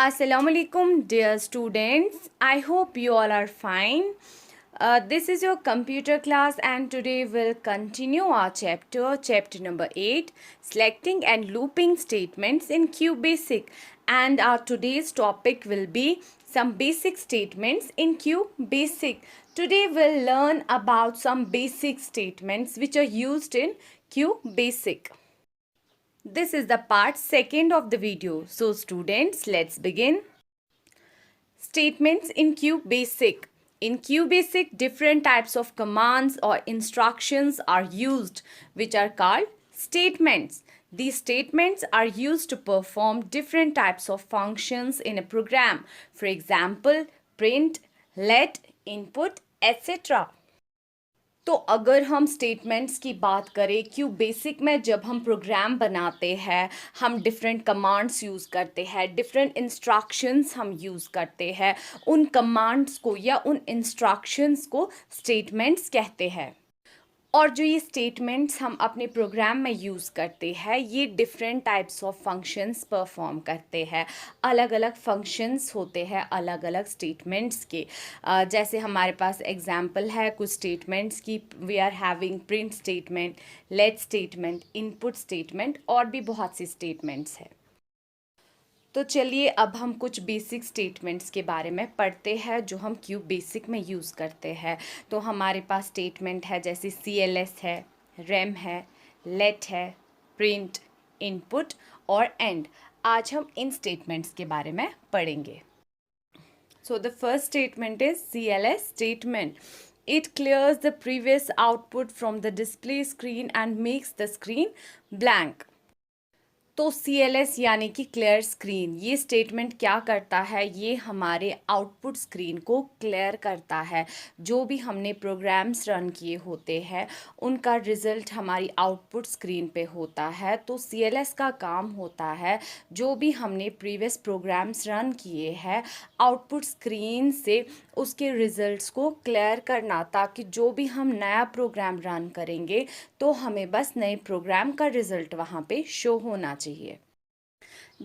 Assalamu alaikum, dear students. I hope you all are fine. This is your computer class, and today we'll continue our chapter number 8, selecting and looping statements in QBasic. And our today's topic will be some basic statements in QBasic. Today we'll learn about some basic statements which are used in QBasic. This is the part second of the video. So students, let's begin. Statements in QBasic. In QBasic, different types of commands or instructions are used, which are called statements. These statements are used to perform different types of functions in a program. For example, print, let, input, etc. तो अगर हम statements की बात करें QBasic में जब हम programme बनाते हैं हम डिफरेंट कमांड्स यूज़ करते हैं, डिफरेंट इंस्ट्रक्शंस हम यूज़ करते हैं, उन कमांड्स को या उन इंस्ट्रक्शंस को स्टेटमेंट्स कहते हैं। और जो ये स्टेटमेंट्स हम अपने प्रोग्राम में यूज़ करते हैं ये different types of functions perform करते हैं। अलग अलग फंक्शंस होते हैं अलग अलग स्टेटमेंट्स के। जैसे हमारे पास एग्जांपल है कुछ स्टेटमेंट्स की, we are having print statement, let statement, input statement और भी बहुत सी स्टेटमेंट्स हैं। तो चलिए अब हम कुछ बेसिक स्टेटमेंट्स के बारे में पढ़ते हैं जो हम QBasic में यूज़ करते हैं। तो हमारे पास स्टेटमेंट है जैसे CLS है, रेम है, लेट है, प्रिंट, इनपुट और एंड। आज हम इन स्टेटमेंट्स के बारे में पढ़ेंगे। So the first statement is CLS statement. It clears the previous output from the display screen and makes the screen blank. तो CLS यानी कि क्लियर स्क्रीन, ये स्टेटमेंट क्या करता है, ये हमारे आउटपुट स्क्रीन को क्लियर करता है। जो भी हमने प्रोग्राम्स रन किए होते हैं उनका रिज़ल्ट हमारी आउटपुट स्क्रीन पे होता है। तो CLS का काम होता है जो भी हमने प्रीवियस प्रोग्राम्स रन किए हैं आउटपुट स्क्रीन से उसके रिज़ल्ट्स को क्लियर करना, ताकि जो भी हम नया प्रोग्राम रन करेंगे तो हमें बस नए प्रोग्राम का रिज़ल्ट वहाँ पे शो होना चाहिए।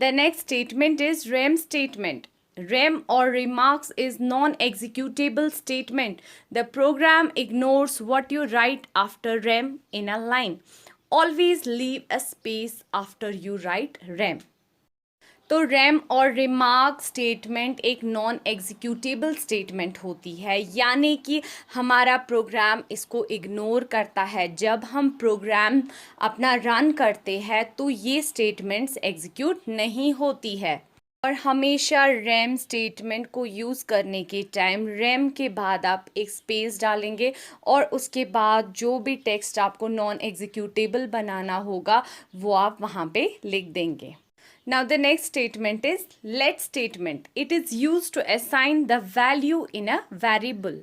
The next statement is rem statement. Rem or remarks is non-executable statement. The program ignores what you write after rem in a line. Always leave a space after you write rem. तो RAM और remark statement एक non executable statement होती है, यानी कि हमारा programme इसको ignore करता है। जब हम प्रोग्राम अपना रन करते हैं तो ये स्टेटमेंट्स एग्जीक्यूट नहीं होती है। और हमेशा रेम स्टेटमेंट को यूज़ करने के टाइम रेम के बाद आप एक स्पेस डालेंगे और उसके बाद जो भी टेक्स्ट आपको नॉन एग्जीक्यूटेबल बनाना होगा वो आप वहाँ पे लिख देंगे। Now the next statement is let statement. It is used to assign the value in a variable.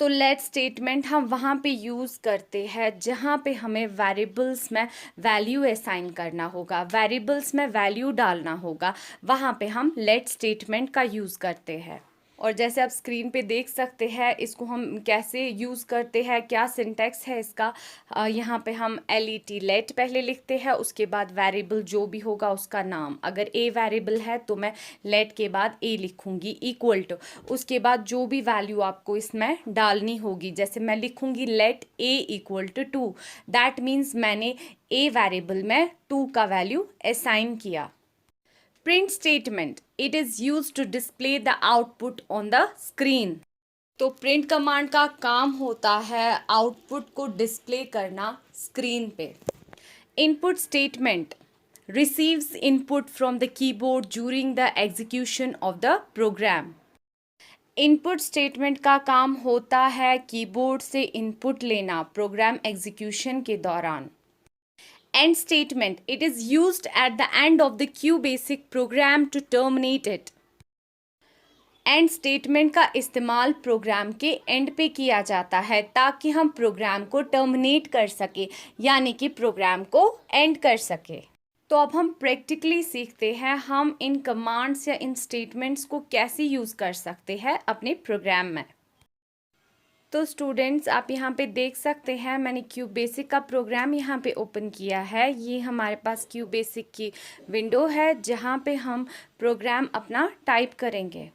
तो let statement हम वहाँ पे यूज़ करते हैं जहाँ पे हमें वेरिएबल्स में वैल्यू असाइन करना होगा, वेरिएबल्स में वैल्यू डालना होगा, वहाँ पे हम let statement का यूज़ करते हैं। और जैसे आप स्क्रीन पे देख सकते हैं इसको हम कैसे यूज़ करते हैं, क्या सिंटैक्स है इसका। यहाँ पे हम LET लेट पहले लिखते हैं, उसके बाद वेरिएबल जो भी होगा उसका नाम। अगर A वेरिएबल है तो मैं लेट के बाद A लिखूँगी इक्वल टू, उसके बाद जो भी वैल्यू आपको इसमें डालनी होगी। जैसे मैं लिखूँगी let A equal to 2, that means मैंने A वेरिएबल में 2 का वैल्यू असाइन किया। Print statement. It is use to display the output on the screen. तो प्रिंट कमांड का काम होता है आउटपुट को डिस्प्ले करना स्क्रीन पे। Input statement receives input from the keyboard during the execution of the program. Input statement का काम होता है कीबोर्ड से इनपुट लेना प्रोग्राम एग्जीक्यूशन के दौरान. End statement. It is used at the end of the QBasic program to terminate it. End statement का इस्तेमाल प्रोग्राम के एंड पे किया जाता है ताकि हम प्रोग्राम को टर्मिनेट कर सके, यानी कि प्रोग्राम को एंड कर सके। तो अब हम प्रैक्टिकली सीखते हैं हम इन कमांड्स या इन स्टेटमेंट्स को कैसे यूज़ कर सकते हैं अपने प्रोग्राम में। तो स्टूडेंट्स आप यहाँ पे देख सकते हैं मैंने क्यूब बेसिक का प्रोग्राम यहाँ पे ओपन किया है। ये हमारे पास क्यूब बेसिक की विंडो है जहाँ पे हम प्रोग्राम अपना टाइप करेंगे।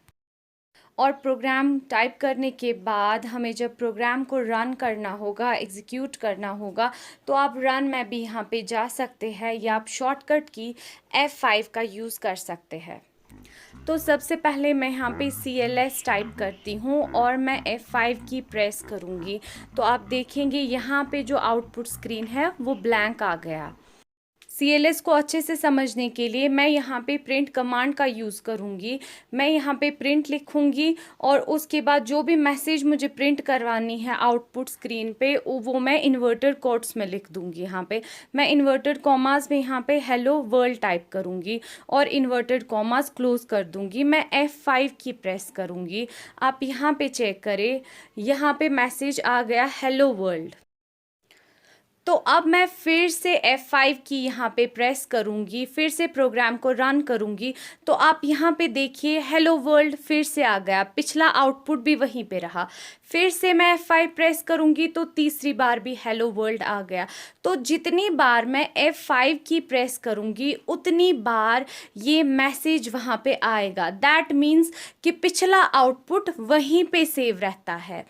और प्रोग्राम टाइप करने के बाद हमें जब प्रोग्राम को रन करना होगा, एग्जीक्यूट करना होगा, तो आप रन में भी यहाँ पे जा सकते हैं या आप शॉर्टकट की F5 का यूज़ कर सकते हैं। तो सबसे पहले मैं यहाँ पे CLS टाइप करती हूँ और मैं F5 की प्रेस करूँगी। तो आप देखेंगे यहाँ पे जो आउटपुट स्क्रीन है वो ब्लैंक आ गया। CLS को अच्छे से समझने के लिए मैं यहाँ पे प्रिंट कमांड का यूज़ करूँगी। मैं यहाँ पे प्रिंट लिखूँगी और उसके बाद जो भी मैसेज मुझे प्रिंट करवानी है आउटपुट स्क्रीन पे वो मैं इन्वर्टेड कोट्स में लिख दूँगी। यहाँ पे मैं इन्वर्टेड कॉमास में यहाँ पे हेलो वर्ल्ड टाइप करूँगी और इन्वर्टेड कॉमास क्लोज कर दूँगी। मैं F5 की प्रेस करूँगी। आप यहाँ पे चेक करें, यहाँ पे मैसेज आ गया हेलो वर्ल्ड। तो अब मैं फिर से F5 की यहाँ पे प्रेस करूँगी, फिर से प्रोग्राम को रन करूँगी। तो आप यहाँ पे देखिए हेलो वर्ल्ड फिर से आ गया, पिछला आउटपुट भी वहीं पे रहा। फिर से मैं F5 प्रेस करूँगी तो तीसरी बार भी हेलो वर्ल्ड आ गया। तो जितनी बार मैं F5 की प्रेस करूँगी उतनी बार ये मैसेज वहाँ पे आएगा। दैट मीन्स कि पिछला आउटपुट वहीं पे सेव रहता है।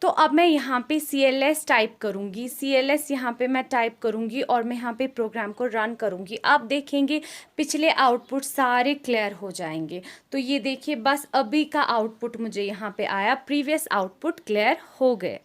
तो अब मैं यहाँ पे CLS टाइप करूँगी, CLS यहाँ पे मैं टाइप करूँगी और मैं यहाँ पे प्रोग्राम को रन करूँगी। आप देखेंगे पिछले आउटपुट सारे क्लियर हो जाएंगे। तो ये देखिए बस अभी का आउटपुट मुझे यहाँ पे आया, प्रीवियस आउटपुट क्लियर हो गए।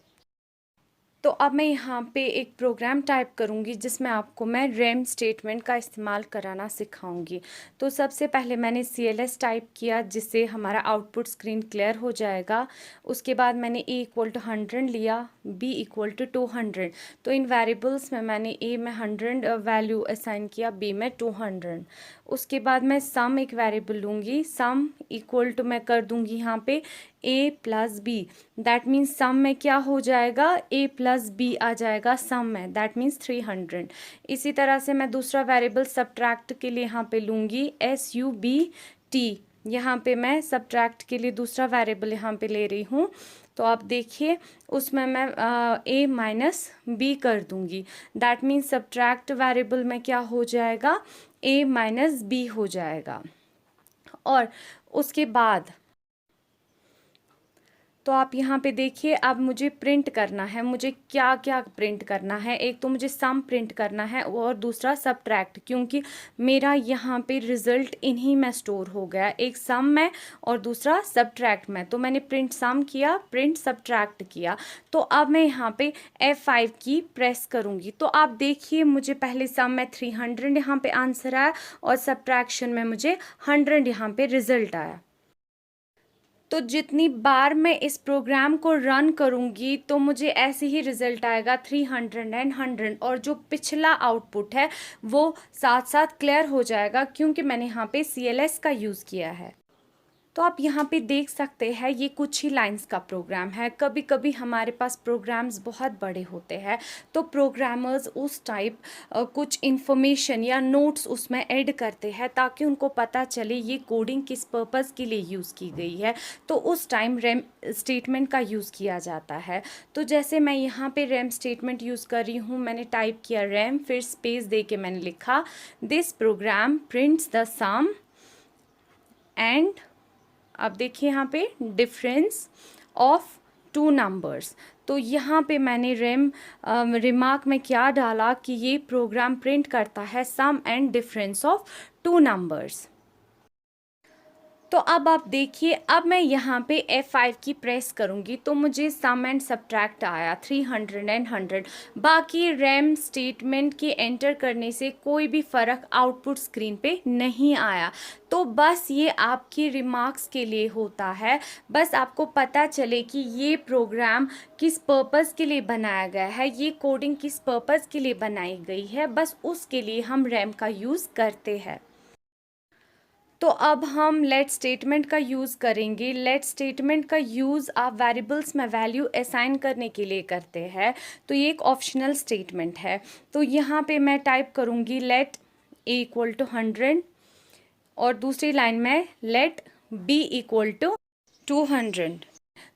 तो अब मैं यहाँ पे एक प्रोग्राम टाइप करूँगी जिसमें आपको मैं रेम स्टेटमेंट का इस्तेमाल कराना सिखाऊंगी। तो सबसे पहले मैंने CLS टाइप किया जिससे हमारा आउटपुट स्क्रीन क्लियर हो जाएगा। उसके बाद मैंने A = 100 लिया, B = 200। तो इन वेरिएबल्स में मैंने A में 100 वैल्यू असाइन किया, B में 200। उसके बाद मैं सम एक वेरिएबल लूँगी, सम इक्वल टू मैं कर दूँगी यहाँ पे A + B। दैट मीन्स सम में क्या हो जाएगा, A + B आ जाएगा सम में, दैट मीन्स 300। इसी तरह से मैं दूसरा वेरिएबल सब्ट्रैक्ट के लिए यहाँ पे लूँगी SUBT। यहाँ पे मैं सब्ट्रैक्ट के लिए दूसरा वेरिएबल यहाँ पे ले रही हूँ। तो आप देखिए उसमें मैं A - B कर दूँगी। दैट मीन्स सब्ट्रैक्ट वेरिएबल में क्या हो जाएगा, A - B हो जाएगा। और उसके बाद तो आप यहाँ पे देखिए अब मुझे प्रिंट करना है, मुझे क्या क्या प्रिंट करना है। एक तो मुझे सम प्रिंट करना है और दूसरा सब्ट्रैक्ट, क्योंकि मेरा यहाँ पे रिज़ल्ट इन्हीं में स्टोर हो गया, एक सम में और दूसरा सब्ट्रैक्ट में। तो मैंने प्रिंट सम किया, प्रिंट सब्ट्रैक्ट किया। तो अब मैं यहाँ पे F5 की प्रेस करूँगी। तो आप देखिए मुझे पहले सम में 300 यहाँ पे आंसर आया और सब्ट्रैक्शन में मुझे 100 यहाँ पे रिज़ल्ट आया। तो जितनी बार मैं इस प्रोग्राम को रन करूँगी तो मुझे ऐसे ही रिज़ल्ट आएगा 300 एंड 100, और जो पिछला आउटपुट है वो साथ साथ क्लियर हो जाएगा क्योंकि मैंने यहाँ पे CLS का यूज़ किया है। तो आप यहाँ पे देख सकते हैं ये कुछ ही लाइंस का प्रोग्राम है। कभी कभी हमारे पास प्रोग्राम्स बहुत बड़े होते हैं तो प्रोग्रामर्स उस टाइप कुछ इन्फॉर्मेशन या नोट्स उसमें ऐड करते हैं ताकि उनको पता चले ये कोडिंग किस पर्पज़ के लिए यूज़ की गई है। तो उस टाइम रेम स्टेटमेंट का यूज़ किया जाता है। तो जैसे मैं यहाँ पे रेम स्टेटमेंट यूज़ कर रही हूँ, मैंने टाइप किया रेम, फिर स्पेस दे के मैंने लिखा this program prints the sum and अब देखिए यहाँ पे डिफरेंस ऑफ 2 नंबर्स। तो यहाँ पे मैंने रिमार्क में क्या डाला कि ये प्रोग्राम प्रिंट करता है सम एंड डिफरेंस ऑफ 2 नंबर्स। तो अब आप देखिए अब मैं यहाँ पे F5 की प्रेस करूँगी तो मुझे सम एंड सब्ट्रैक्ट आया 300 एंड 100। बाकी रेम स्टेटमेंट के एंटर करने से कोई भी फ़र्क आउटपुट स्क्रीन पे नहीं आया। तो बस ये आपकी रिमार्क्स के लिए होता है, बस आपको पता चले कि ये प्रोग्राम किस पर्पज़ के लिए बनाया गया है, ये कोडिंग किस पर्पज़ के लिए बनाई गई है, बस उसके लिए हम रैम का यूज़ करते हैं। तो अब हम लेट स्टेटमेंट का यूज़ करेंगे। लेट स्टेटमेंट का यूज़ आप वेरिएबल्स में वैल्यू असाइन करने के लिए करते हैं। तो ये एक ऑप्शनल स्टेटमेंट है। तो यहाँ पे मैं टाइप करूँगी लेट A = 100 और दूसरी लाइन में लेट B = 200।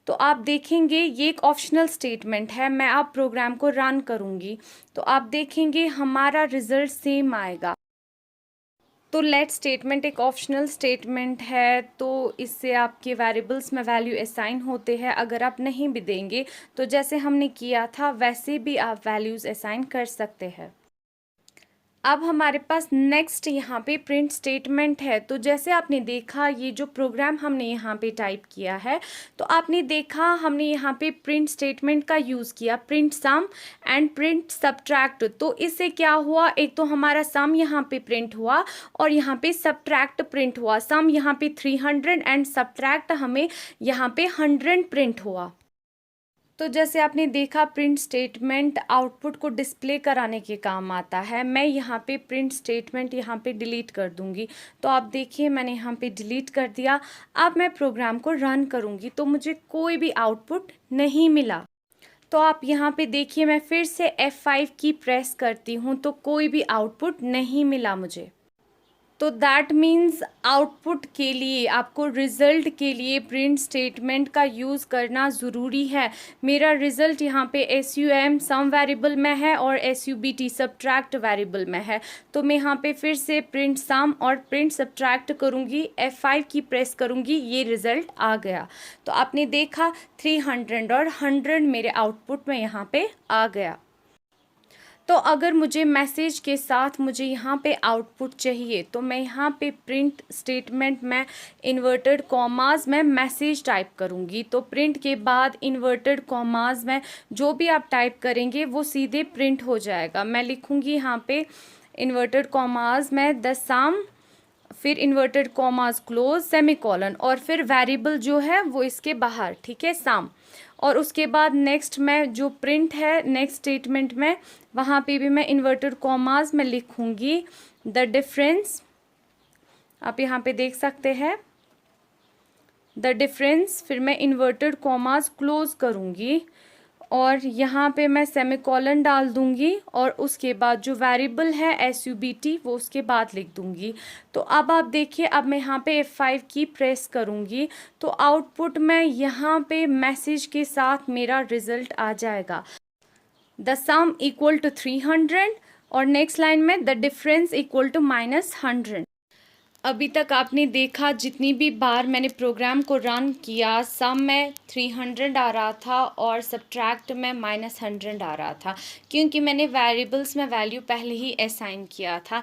तो आप देखेंगे ये एक ऑप्शनल स्टेटमेंट है। मैं अब प्रोग्राम को रन करूँगी तो आप देखेंगे हमारा रिजल्ट सेम आएगा। तो लेट स्टेटमेंट एक ऑप्शनल स्टेटमेंट है, तो इससे आपके वेरिएबल्स में वैल्यू असाइन होते हैं। अगर आप नहीं भी देंगे तो जैसे हमने किया था वैसे भी आप वैल्यूज़ असाइन कर सकते हैं। अब हमारे पास नेक्स्ट यहाँ पे प्रिंट स्टेटमेंट है। तो जैसे आपने देखा ये जो प्रोग्राम हमने यहाँ पे टाइप किया है, तो आपने देखा हमने यहाँ पे प्रिंट स्टेटमेंट का यूज़ किया, print sum and print subtract. तो इससे क्या हुआ, एक तो हमारा सम यहाँ पे प्रिंट हुआ और यहाँ पे सब्ट्रैक्ट प्रिंट हुआ। सम यहाँ पे 300 एंड सब्ट्रैक्ट हमें यहाँ पे 100 प्रिंट हुआ। तो जैसे आपने देखा प्रिंट स्टेटमेंट आउटपुट को डिस्प्ले कराने के काम आता है। मैं यहाँ पे प्रिंट स्टेटमेंट यहाँ पे डिलीट कर दूँगी। तो आप देखिए मैंने यहाँ पे डिलीट कर दिया। अब मैं प्रोग्राम को रन करूँगी तो मुझे कोई भी आउटपुट नहीं मिला। तो आप यहाँ पे देखिए मैं फिर से F5 की प्रेस करती हूँ तो कोई भी आउटपुट नहीं मिला मुझे। तो दैट मीन्स आउटपुट के लिए आपको रिज़ल्ट के लिए प्रिंट स्टेटमेंट का यूज़ करना ज़रूरी है। मेरा रिज़ल्ट यहाँ पे SUM सम वेरिएबल में है और SUBT सब्ट्रैक्ट वेरिएबल में है। तो मैं यहाँ पे फिर से प्रिंट सम और प्रिंट सब्ट्रैक्ट करूँगी, F5 की प्रेस करूँगी, ये रिज़ल्ट आ गया। तो आपने देखा 300 और 100 मेरे आउटपुट में यहाँ पे आ गया। तो अगर मुझे मैसेज के साथ मुझे यहाँ पे आउटपुट चाहिए तो मैं यहाँ पे प्रिंट स्टेटमेंट में इन्वर्टेड कॉमास में मैसेज टाइप करूँगी। तो प्रिंट के बाद इन्वर्टेड कॉमास में जो भी आप टाइप करेंगे वो सीधे प्रिंट हो जाएगा। मैं लिखूँगी यहाँ पे इन्वर्टेड कॉमास में द सम, फिर इन्वर्टेड कॉमास क्लोज सेमीकोलन और फिर वेरिएबल जो है वो इसके बाहर, ठीक है, सम। और उसके बाद नेक्स्ट में जो प्रिंट है नेक्स्ट स्टेटमेंट में वहाँ पे भी मैं इन्वर्टेड कॉमास में लिखूँगी द डिफरेंस। आप यहाँ पे देख सकते हैं द डिफरेंस, फिर मैं इन्वर्टेड कॉमास क्लोज करूँगी और यहाँ पे मैं सेमीकोलन डाल दूँगी और उसके बाद जो वेरिएबल है SUBT वो उसके बाद लिख दूँगी। तो अब आप देखिए अब मैं यहाँ पे F5 की प्रेस करूँगी तो आउटपुट में यहाँ पे मैसेज के साथ मेरा रिज़ल्ट आ जाएगा द सम इक्वल टू 300 और नेक्स्ट लाइन में द डिफरेंस इक्वल टू -100। अभी तक आपने देखा जितनी भी बार मैंने प्रोग्राम को रन किया सम में 300 आ रहा था और सब्ट्रैक्ट में -100 आ रहा था, क्योंकि मैंने वेरिएबल्स में वैल्यू पहले ही असाइन किया था।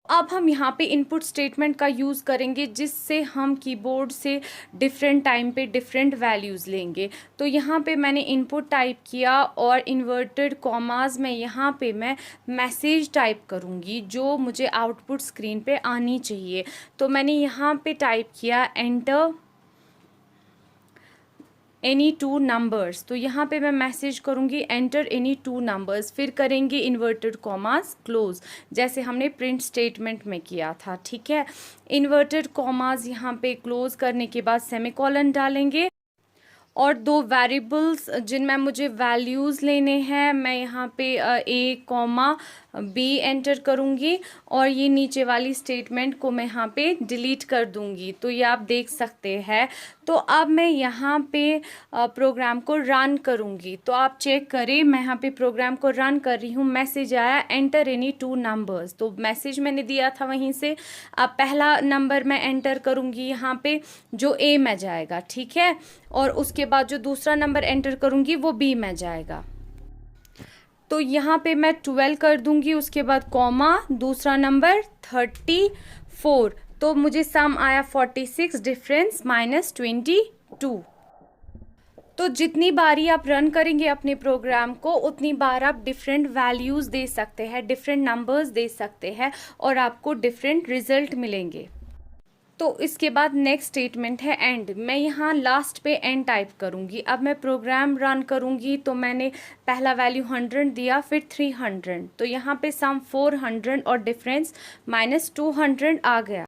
अब हम यहाँ पे इनपुट स्टेटमेंट का यूज़ करेंगे जिससे हम कीबोर्ड से डिफरेंट टाइम पे डिफरेंट वैल्यूज़ लेंगे। तो यहाँ पे मैंने इनपुट टाइप किया और इन्वर्टेड कॉमास में यहाँ पे मैं मैसेज टाइप करूँगी जो मुझे आउटपुट स्क्रीन पे आनी चाहिए। तो मैंने यहाँ पे टाइप किया एंटर एनी 2 नंबर्स। तो यहाँ पे मैं मैसेज करूँगी एंटर एनी 2 नंबर्स, फिर करेंगे इन्वर्टेड कॉमास क्लोज जैसे हमने प्रिंट स्टेटमेंट में किया था, ठीक है। इन्वर्टेड कॉमास यहाँ पे क्लोज करने के बाद सेमीकोलन डालेंगे और 2 वेरिएबल्स जिनमें मुझे वैल्यूज़ लेने हैं मैं यहाँ पे A, B एंटर करूँगी और ये नीचे वाली स्टेटमेंट को मैं यहाँ पे डिलीट कर दूँगी। तो ये आप देख सकते हैं। तो अब मैं यहाँ पे प्रोग्राम को रन करूँगी। तो आप चेक करें मैं यहाँ पे प्रोग्राम को रन कर रही हूँ, मैसेज आया एंटर एनी 2 नंबर्स। तो मैसेज मैंने दिया था वहीं से। अब पहला नंबर मैं एंटर करूँगी यहाँ पे जो A में जाएगा, ठीक है, और उसके बाद जो दूसरा नंबर एंटर करूँगी वो B में जाएगा। तो यहाँ पे मैं 12 कर दूँगी, उसके बाद कॉमा दूसरा नंबर 34। तो मुझे सम आया 46, डिफरेंस -22। तो जितनी बारी आप रन करेंगे अपने प्रोग्राम को उतनी बार आप डिफरेंट वैल्यूज़ दे सकते हैं, डिफरेंट नंबर्स दे सकते हैं और आपको डिफरेंट रिजल्ट मिलेंगे। तो इसके बाद नेक्स्ट स्टेटमेंट है एंड। मैं यहाँ लास्ट पे एंड टाइप करूँगी। अब मैं प्रोग्राम रन करूँगी तो मैंने पहला वैल्यू 100 दिया, फिर 300। तो यहाँ पे सम 400 और डिफरेंस -200 आ गया।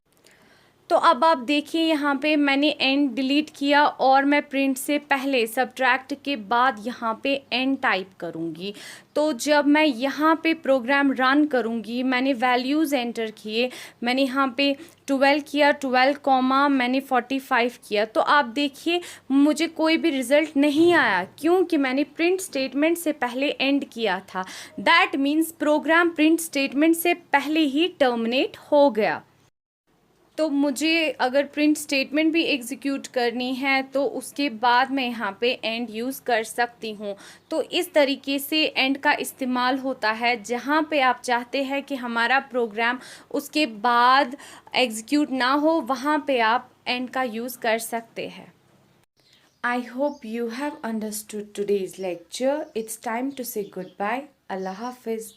तो अब आप देखिए यहाँ पे मैंने एंड डिलीट किया और मैं प्रिंट से पहले सब्ट्रैक्ट के बाद यहाँ पे एंड टाइप करूँगी। तो जब मैं यहाँ पे प्रोग्राम रन करूँगी, मैंने वैल्यूज़ एंटर किए, मैंने यहाँ पे 12 किया, 12 कॉमा मैंने 45 किया, तो आप देखिए मुझे कोई भी रिज़ल्ट नहीं आया क्योंकि मैंने प्रिंट स्टेटमेंट से पहले एंड किया था। That means program print statement से पहले ही टर्मिनेट हो गया। तो मुझे अगर प्रिंट स्टेटमेंट भी एग्जीक्यूट करनी है तो उसके बाद मैं यहाँ पे एंड यूज़ कर सकती हूँ। तो इस तरीके से एंड का इस्तेमाल होता है जहाँ पे आप चाहते हैं कि हमारा प्रोग्राम उसके बाद एग्जीक्यूट ना हो, वहाँ पे आप एंड का यूज़ कर सकते हैं। I hope you have understood today's lecture. It's time to say goodbye. Allah Hafiz.